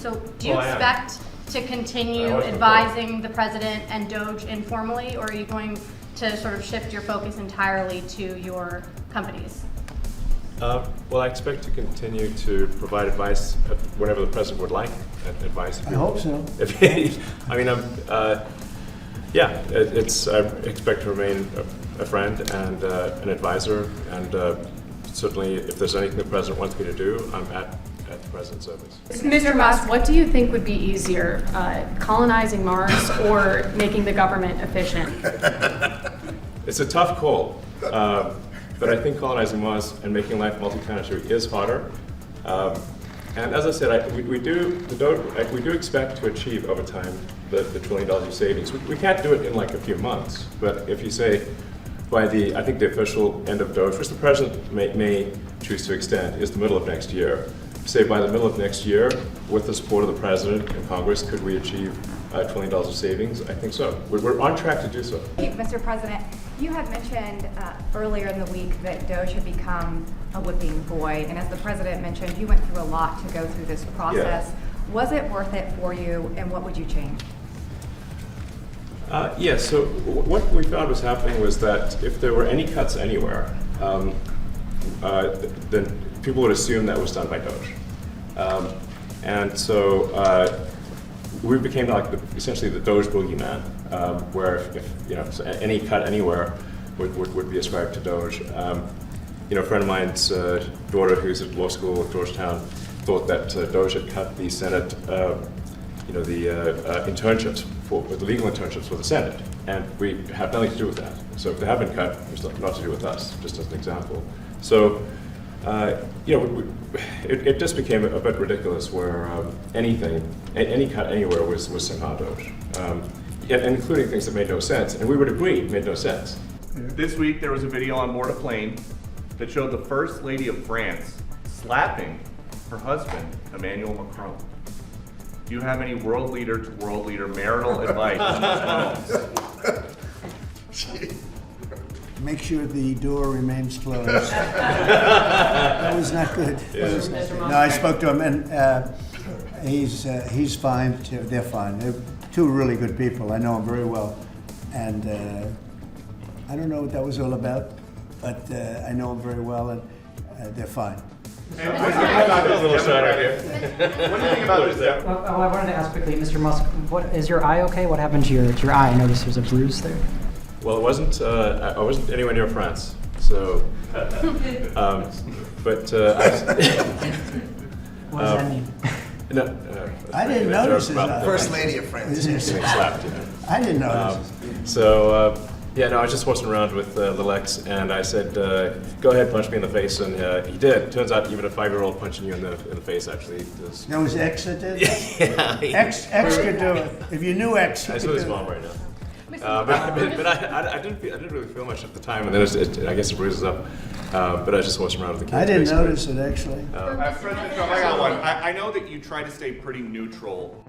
So do you Well, I am. expect to continue always advising the president and DOGE informally, or are you going to sort of shift your focus entirely to your companies? Well, I expect to continue to provide advice whenever the president would like advice. I hope so. I mean, I expect to remain a friend and an advisor, and certainly if there's anything the president wants me to do, I'm at the president's service. Mr. Musk, what do you think would be easier, colonizing Mars or making the government efficient? It's a tough call, but I think colonizing Mars and making life multi-planetary is harder. And as I said, we do expect to achieve over time the $1 trillion in savings. We can't do it in like a few months, but if you say by I think the official end of DOGE, which the president may choose to extend, is the middle of next year. Say by the middle of next year, with the support of the president and Congress, could we achieve $1 trillion of savings? I think so. We're on track to do so. Mr. President, you had mentioned earlier in the week that DOGE had become a whipping boy, and as the president mentioned, you went through a lot to go through this process. Yeah. Was it worth it for you, and what would you change? Yes, so what we found was happening was that if there were any cuts anywhere, then people would assume that was done by DOGE. And so we became like essentially the DOGE boogeyman, where if so any cut anywhere would be ascribed to DOGE. A friend of mine's daughter, who's at law school at Georgetown, thought that DOGE had cut the Senate, internships the legal internships for the Senate, and we have nothing to do with that. So if they have been cut, it's not to do with us, just as an example. So, it just became a bit ridiculous where any cut anywhere was somehow DOGE, including things that made no sense, and we would agree made no sense. This week there was a video on board a plane that showed the First Lady of France slapping her husband, Emmanuel Macron. Do you have any world leader to world leader marital advice on those moments? Make sure the door remains closed. That was not good. Yeah. No, I spoke to him, and he's fine too. They're fine. They're two really good people. I know them very well, and I don't know what that was all about, but I know them very well, and they're fine. What do you think about this? Well, I wanted to ask quickly, Mr. Musk, is your eye okay? What happened to your eye? I noticed there's a bruise there. Well, it wasn't. I wasn't anywhere near France, so. But What does that mean? No, I didn't notice his eye. First Lady of France. Getting slapped, I didn't notice. I was just horsing around with little X, and I said, "Go ahead, punch me in the face," and he did. Turns out, even a 5-year-old punching you in the face actually does. That was X that did? Yeah. X could do it. If you knew X, you I could saw his do mom it. right now. But I didn't really feel much at the time, and then I guess it bruises up. But I was just horsing around with the kids. I didn't basically. notice it, actually. I got one. I know that you try to stay pretty neutral